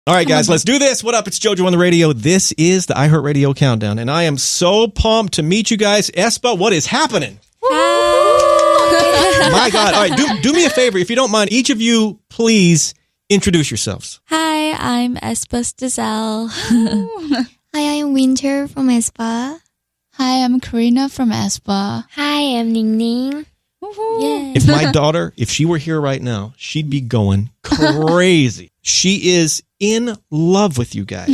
All right, guys, let's do this. What up? It's JoJo on the radio. This is the iHeartRadio Countdown, and I am so pumped to meet you guys. Aespa, what is happening? My God. All right, do me a favor. If you don't mind, each of you, please introduce yourselves. Hi, I'm Aespa Stazelle. Hi, I'm Winter from Aespa. Hi, I'm Karina from Aespa. Hi, I'm Ning Ning. Yeah. If my daughter, if she were here right now, she'd be going crazy. She is in love with you guys.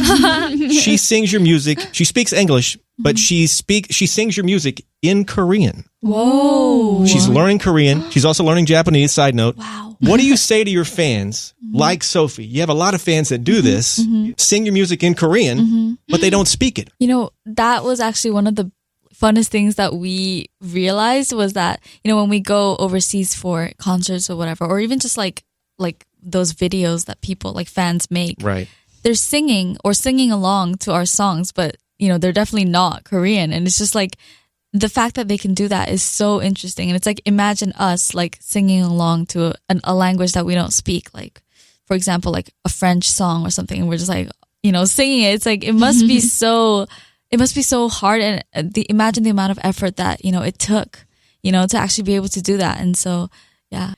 She sings your music. She speaks English, but she sings your music in Korean. Whoa. She's learning Korean. She's also learning Japanese, side note. Wow. What do you say to your fans, like Sophie? You have a lot of fans that do this, sing your music in Korean, but they don't speak it. You know, that was actually one of the funnest things that we realized was that, you know, when we go overseas for concerts or whatever, or even just like those videos that people, like fans make, right? They're singing along to our songs, but, you know, they're definitely not Korean. And it's just like, the fact that they can do that is so interesting. And it's like, imagine us like singing along to a language that we don't speak. Like, for example, like a French song or something. And we're just like, you know, singing it. It's like, it must be so hard. And imagine the amount of effort that, you know, it took, you know, to actually be able to do that. And so, yeah.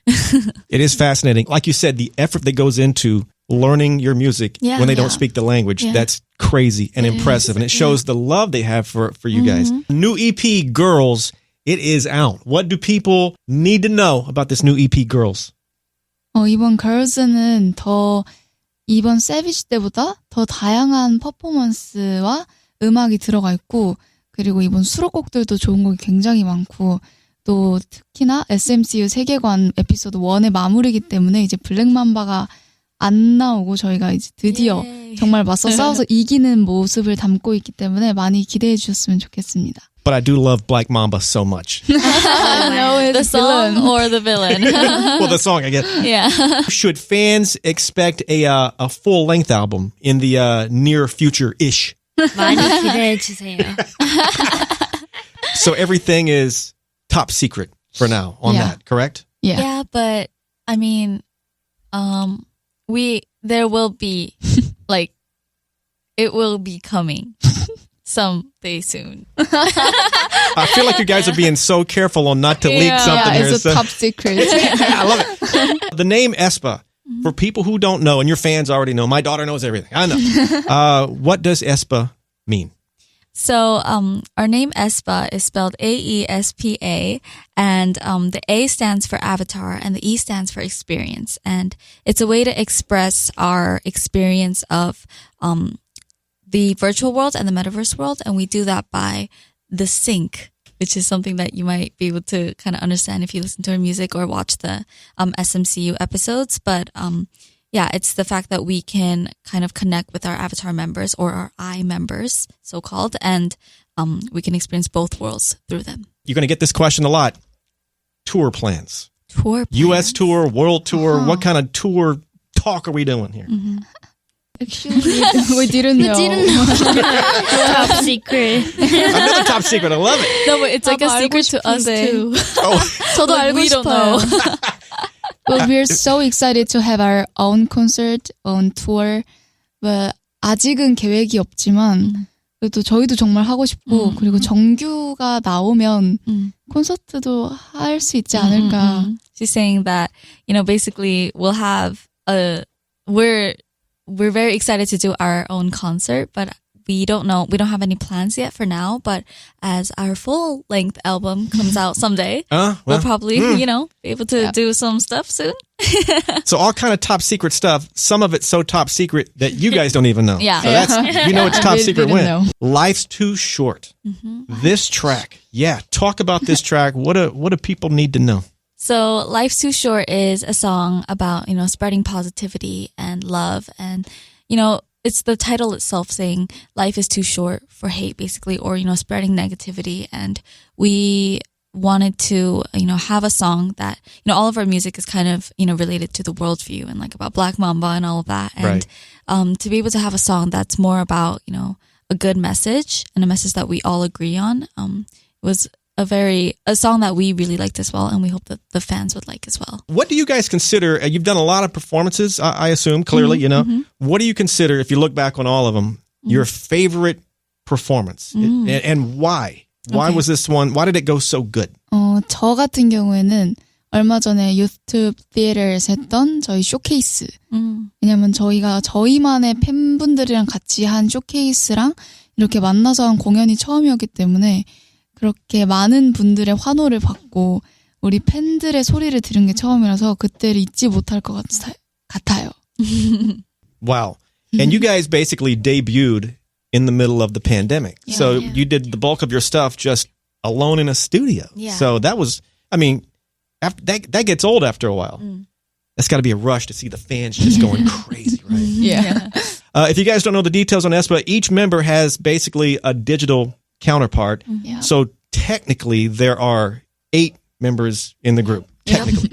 It is fascinating. Like you said, the effort that goes into learning your music when they don't speak the language, that's crazy and impressive. And it shows the love they have for you guys. New EP, Girls, it is out. What do people need to know about this new EP, Girls? 이번 Girls는 이번 세비지 때보다 더 다양한 퍼포먼스와 음악이 들어가 있고, 그리고 이번 수록곡들도 좋은 곡이 굉장히 많고, 또 특히나 SMCU 세계관 에피소드 1의 마무리이기 때문에 이제 블랙맘바가 안 나오고 저희가 이제 드디어 정말 맞서 싸워서 이기는 모습을 담고 있기 때문에 많이 기대해 주셨으면 좋겠습니다. But I do love Black Mamba so much. No, the song or the villain? Well, the song, I guess. Yeah. Should fans expect a full-length album in the near future-ish? 많이 기대해 주세요. So everything is top secret for now on that, correct? Yeah, but I mean, there will be, like, it will be coming someday soon. I feel like you guys are being so careful on not to leak something here. It's a top secret. I love it. The name Aespa, for people who don't know, and your fans already know, my daughter knows everything. I know. What does Aespa mean? So our name Aespa is spelled AESPA, and the A stands for avatar and the E stands for experience. And it's a way to express our experience of the virtual world and the metaverse world. And we do that by the sync, which is something that you might be able to kind of understand if you listen to our music or watch the SMCU episodes. But yeah, it's the fact that we can kind of connect with our avatar members or our I members, so-called, and we can experience both worlds through them. You're going to get this question a lot. Tour plans. Tour plans. U.S. tour, world tour. What kind of tour talk are we doing here? Actually, we didn't know. Top secret. Another top secret. I love it. No, but it's like a secret to us too. Oh, 저도 알고 We don't 싶어요. know. Well, we're so excited to have our own concert, own tour. But 아직은 계획이 없지만 그래도 저희도 정말 하고 싶고 그리고 정규가 나오면 콘서트도 할 수 있지 않을까. She's saying that, you know, basically we'll have we're very excited to do our own concert, but we don't have any plans yet for now, but as our full-length album comes out someday, we'll probably, you know, be able to do some stuff soon. So all kind of top secret stuff. Some of it's so top secret that you guys don't even know. Yeah. So that's, you know, it's top We secret didn't when. know. Life's Too Short. This track. Yeah. Talk about this track. What do people need to know? So Life's Too Short is a song about, you know, spreading positivity and love. And, you know, it's the title itself saying life is too short for hate, basically, or, you know, spreading negativity. And we wanted to, you know, have a song that, you know, all of our music is kind of, you know, related to the worldview and like about Black Mamba and all of that. And to be able to have a song that's more about, you know, a good message and a message that we all agree on, was a song that we really liked as well, and we hope that the fans would like as well. What do you guys consider? You've done a lot of performances, I assume, clearly, you know. What do you consider, if you look back on all of them, your favorite performance? And why? Why was this one? Why did it go so good? 저 같은 경우에는 얼마 전에 유튜브 티에터에서 했던 저희 쇼케이스. 왜냐면 저희가 저희만의 팬분들이랑 같이 한 쇼케이스랑 이렇게 만나서 한 공연이 처음이었기 때문에 그렇게 많은 분들의 환호를 받고 우리 팬들의 소리를 들은 게 처음이라서 그때를 잊지 못할 것 같아요. Wow. And you guys basically debuted in the middle of the pandemic. Yeah. So you did the bulk of your stuff just alone in a studio. Yeah. So that was, I mean, after that gets old after a while. That's got to be a rush to see the fans just going crazy, right? Yeah. If you guys don't know the details on Aespa, each member has basically a digital counterpart. Yeah. So technically, there are 8 members in the group. Technically.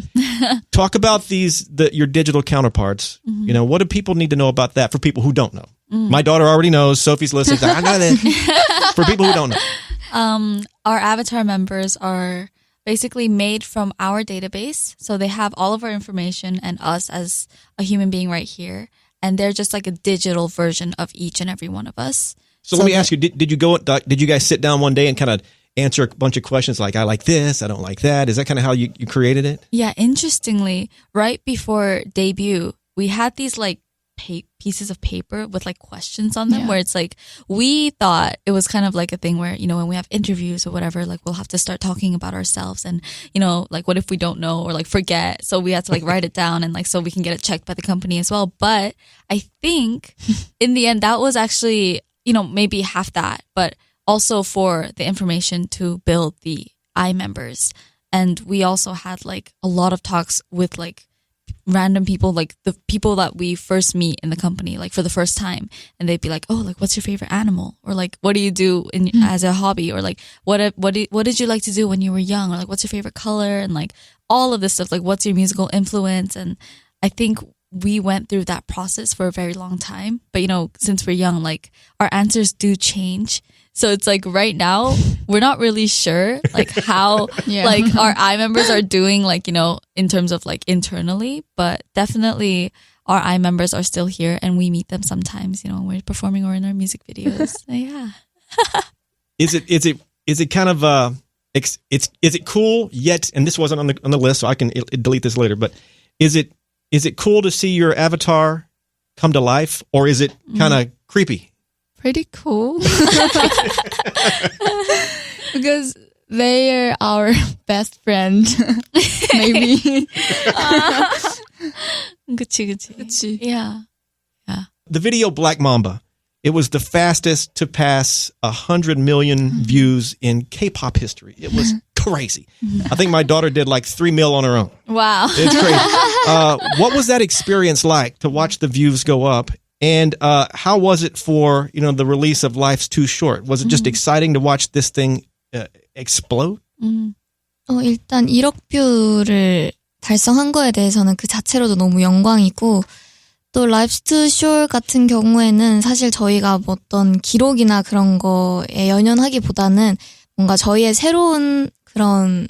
Talk about your digital counterparts. You know, what do people need to know about that for people who don't know? My daughter already knows. Sophie's listening. I know that. For people who don't know. Our avatar members are basically made from our database. So they have all of our information and us as a human being right here. And they're just like a digital version of each and every one of us. So let me ask you, did you guys sit down one day and kind of answer a bunch of questions like, I like this, I don't like that? Is that kind of how you created it? Yeah, interestingly, right before debut, we had these like pieces of paper with like questions on them where it's like, we thought it was kind of like a thing where, you know, when we have interviews or whatever, like we'll have to start talking about ourselves and, you know, like what if we don't know or like forget? So we had to like write it down and like so we can get it checked by the company as well. But I think in the end, that was actually, you know, maybe half that, but also for the information to build the members. And we also had like a lot of talks with like random people, like the people that we first meet in the company, like for the first time, and they'd be like, "Oh, like what's your favorite animal?" Or like, "What do you do as a hobby?" Or like, "What did you like to do when you were young?" Or like, "What's your favorite color?" And like all of this stuff, like, "What's your musical influence?" And I think we went through that process for a very long time. But you know, since we're young, like our answers do change. So it's like right now, we're not really sure like how like our members are doing, like, you know, in terms of like internally, but definitely our members are still here and we meet them sometimes, you know, when we're performing or in our music videos. So, yeah. Is it kind of is it cool yet? And this wasn't on the list, so I can delete this later. But is it cool to see your avatar come to life, or is it kind of creepy? Pretty cool. Because they are our best friend. Maybe. 그치. Yeah. The video Black Mamba, it was the fastest to pass 100 million views in K-pop history. It was crazy. I think my daughter did like 3 mil on her own. Wow. It's crazy. What was that experience like to watch the views go up? And how was it for, you know, the release of Life's Too Short? Was it just exciting to watch this thing explode? 일단 1억 뷰를 달성한 거에 대해서는 그 자체로도 너무 영광이고, 또 Life's Too Short 같은 경우에는 사실 저희가 뭐 어떤 기록이나 그런 거에 연연하기보다는 뭔가 저희의 새로운 그런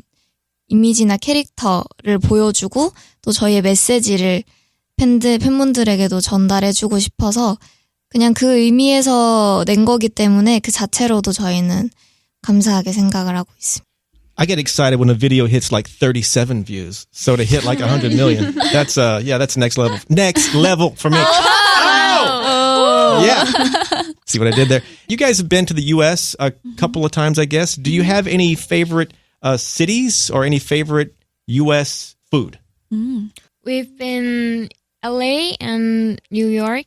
이미지나 캐릭터를 보여주고 또 저희의 메시지를 팬분들에게도 전달해주고 싶어서 그냥 그 의미에서 낸 거기 때문에 그 자체로도 저희는 감사하게 생각을 하고 있습니다. I get excited when a video hits like 37 views. So to hit like 100 million, that's next level. Next level for me. Oh! Yeah. See what I did there? You guys have been to the U.S. a couple of times, I guess. Do you have any favorite cities or any favorite U.S. food? We've been LA and New York.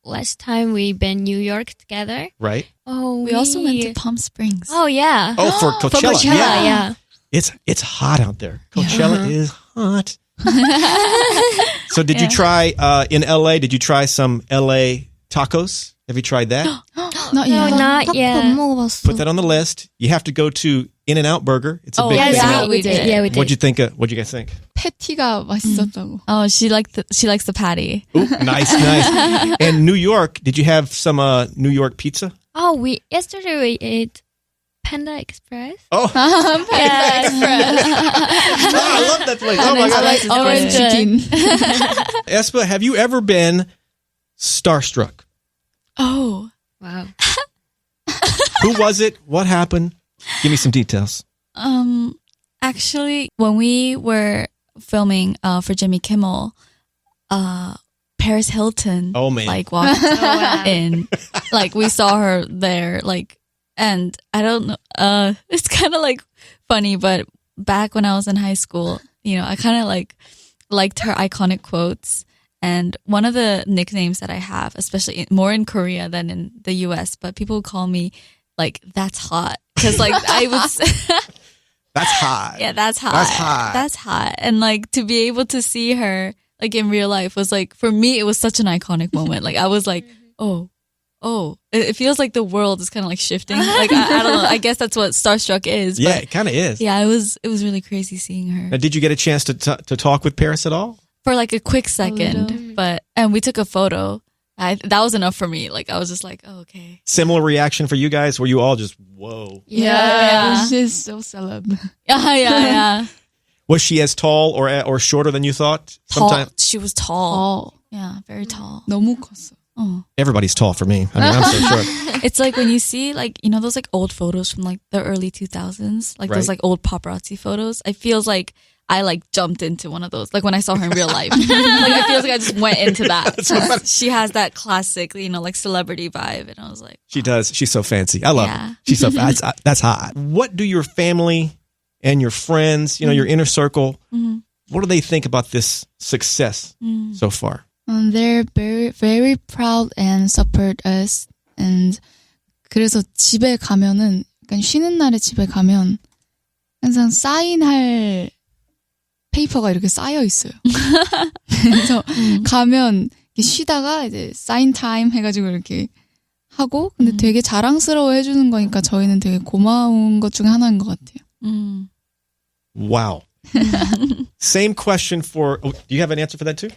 Last time we've been New York together. Right. We also went to Palm Springs. Oh, yeah. Oh, for Coachella. For Coachella, yeah. It's hot out there. Coachella is hot. So did you try, in LA, did you try some LA tacos? Have you tried that? Not yet. No, not yet. 안 먹어봤어. Put that on the list. You have to go to In-N-Out Burger. It's a big thing. Yeah, we did. Yeah, we did. What'd you guys think? 패티가 맛있었다고. Oh, she likes the patty. Ooh, nice. And New York, did you have some New York pizza? Yesterday we ate Panda Express. Oh, Panda Express. I love that place. Oh my God. I like orange chicken. Aespa, have you ever been starstruck? Oh. Wow. Who was it? What happened? Give me some details. Actually, when we were filming for Jimmy Kimmel, Paris Hilton, Oh, man. like walked wow. in, like we saw her there, like, and I don't know, it's kind of like funny, but back when I was in high school, you know, I kind of like liked her iconic quotes. And one of the nicknames that I have, especially more in Korea than in the US, but people would call me like, that's hot. Cause like I was, That's hot. yeah, that's hot. That's hot. That's hot. And like to be able to see her like in real life was like, for me, it was such an iconic moment. Like I was like, oh, it feels like the world is kind of like shifting. Like I don't know. I guess that's what starstruck is. Yeah, but it kind of is. yeah, it was really crazy seeing her Now, did you get a chance to talk with Paris at all? for like a quick little. second, and we took a photo. That was enough for me. Like I was just like, oh, okay. Similar reaction for you guys? Were you all just, whoa? Yeah. She's so celeb. Yeah. Was she as tall or shorter than you thought? Tall. She was tall. 어, Yeah, very tall. 너무 컸어. Oh. Everybody's tall for me. I mean, I'm so short. It's like when you see like, you know, those like old photos from like the early 2000s, like those Right. like old paparazzi photos. I feels like I like jumped into one of those. Like when I saw her in real life, like I feel like I just went into that. She has that classic, you know, like celebrity vibe, and I was like, She does. She's so fancy. I love Yeah. her. She's so that's hot. What do your family and your friends, you know, your inner circle, what do they think about this success so far? They're very, very proud and support us. And 그래서 집에 가면은, 그러니까 쉬는 날에 집에 가면 항상 사인할 페이퍼가 이렇게 쌓여 있어요. 그래서 가면 이렇게 쉬다가 이제 사인 타임 해가지고 이렇게 하고, 근데 되게 자랑스러워 해주는 거니까 저희는 되게 고마운 것 중에 하나인 것 같아요. Wow. Same question for, do you have an answer for that too?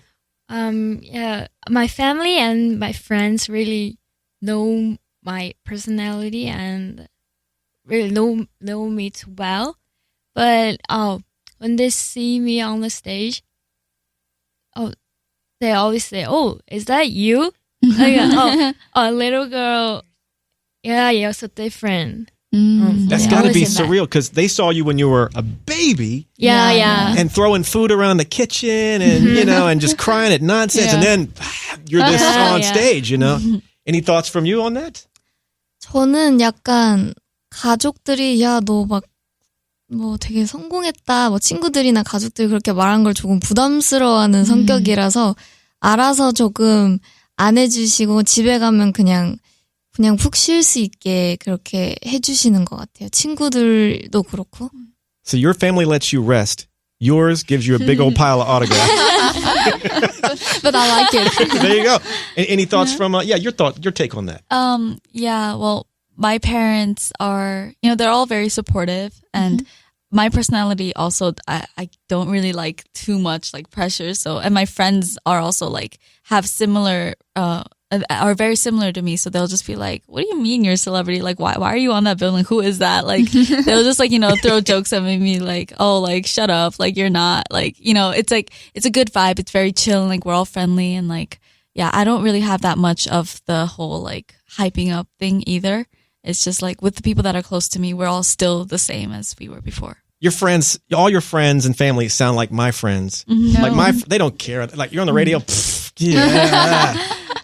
Yeah, my family and my friends really know my personality and really know me too well. But when they see me on the stage, they always say, "Oh, is that you?" Like, a little girl. Yeah, you're so different. That's They got to always be say that. surreal because they saw you when you were a baby Yeah. and throwing food around the kitchen and, you know, and just crying at nonsense. Yeah. And then you're this on Yeah. stage, you know. Any thoughts from you on that? 저는 약간 가족들이 야, 너 막 뭐 되게 성공했다. 뭐 친구들이나 가족들이 그렇게 말한 걸 조금 부담스러워하는 성격이라서 알아서 조금 안 해주시고 집에 가면 그냥 푹 쉴 수 있게 그렇게 해주시는 것 같아요. 친구들도 그렇고. So your family lets you rest. Yours gives you a big old pile of autographs. But I like it. There you go. Any thoughts from, your take on that? Yeah, well, my parents are, you know, they're all very supportive, and my personality also, I don't really like too much like pressure. So, and my friends are also like, have similar, are very similar to me. So they'll just be like, what do you mean you're a celebrity? Like, why are you on that building? Who is that? Like, they'll just like, you know, throw jokes at me like, oh, like, shut up. Like, you're not like, you know, it's like, it's a good vibe. It's very chill. And like, we're all friendly. And like, yeah, I don't really have that much of the whole like hyping up thing either. It's just like with the people that are close to me, we're all still the same as we were before. Your friends, all your friends and family sound like my friends. Like they don't care. Like you're on the radio. Pfft, yeah.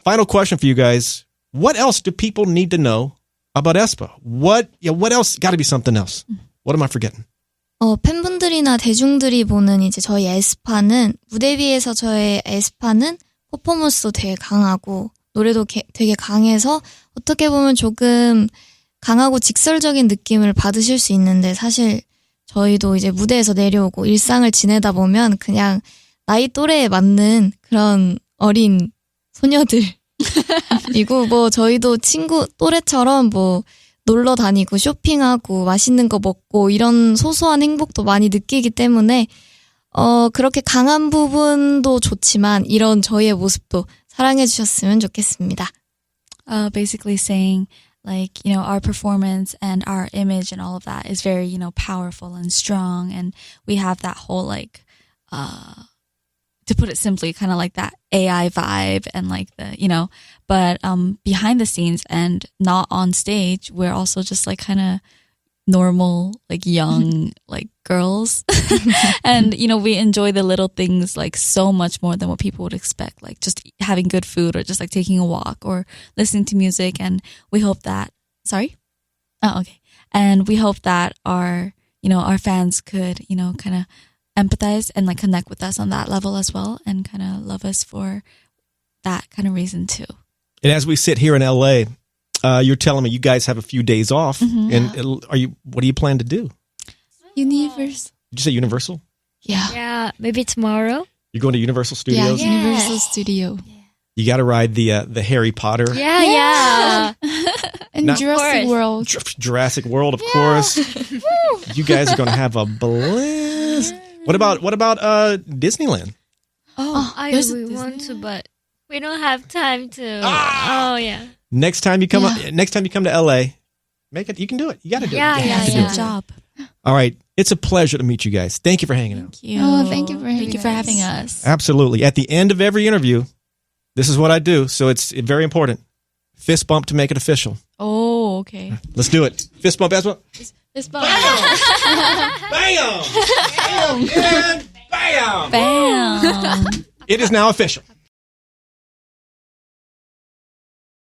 Final question for you guys. What else do people need to know about Aespa? What else? Got to be something else. What am I forgetting? 팬분들이나 대중들이 보는 이제 저희 에스파는 무대 위에서 저의 에스파는 퍼포먼스도 되게 강하고 노래도 되게 강해서 어떻게 보면 조금 강하고 직설적인 느낌을 받으실 수 있는데 사실 저희도 이제 무대에서 내려오고 일상을 지내다 보면 그냥 나이 또래에 맞는 그런 어린 소녀들이고 뭐 저희도 친구 또래처럼 뭐 놀러 다니고 쇼핑하고 맛있는 거 먹고 이런 소소한 행복도 많이 느끼기 때문에 그렇게 강한 부분도 좋지만 이런 저희의 모습도 사랑해 주셨으면 좋겠습니다. Basically saying like, you know, our performance and our image and all of that is very, you know, powerful and strong. And we have that whole like, to put it simply, kind of like that AI vibe and like the, you know, but behind the scenes and not on stage, we're also just like kind of normal, like young, like girls. And, you know, we enjoy the little things like so much more than what people would expect, like just having good food or just like taking a walk or listening to music. And we hope that, and we hope that our, you know, our fans could, you know, kind of empathize and like connect with us on that level as well and kind of love us for that kind of reason too. And as we sit here in LA, you're telling me you guys have a few days off, and what do you plan to do? Universe. Did you say Universal? Yeah. Yeah, maybe tomorrow. You're going to Universal Studios? Yeah, Universal Studio. You got to ride the Harry Potter. Yeah. And Jurassic World. Jurassic World, of course. You guys are going to have a blast. What about Disneyland? I really want to, but we don't have time to. Oh yeah. Next time you come to LA, make it. You can do it. You got to do it. Good job. All right. It's a pleasure to meet you guys. Thank you for hanging out. Thank you. Oh, thank you for having us. Absolutely. At the end of every interview, this is what I do. So it's very important. Fist bump to make it official. Oh, okay. Let's do it. Fist bump, Aespa. Fist bump. Bam! Bam! Bam! Bam. It is now official.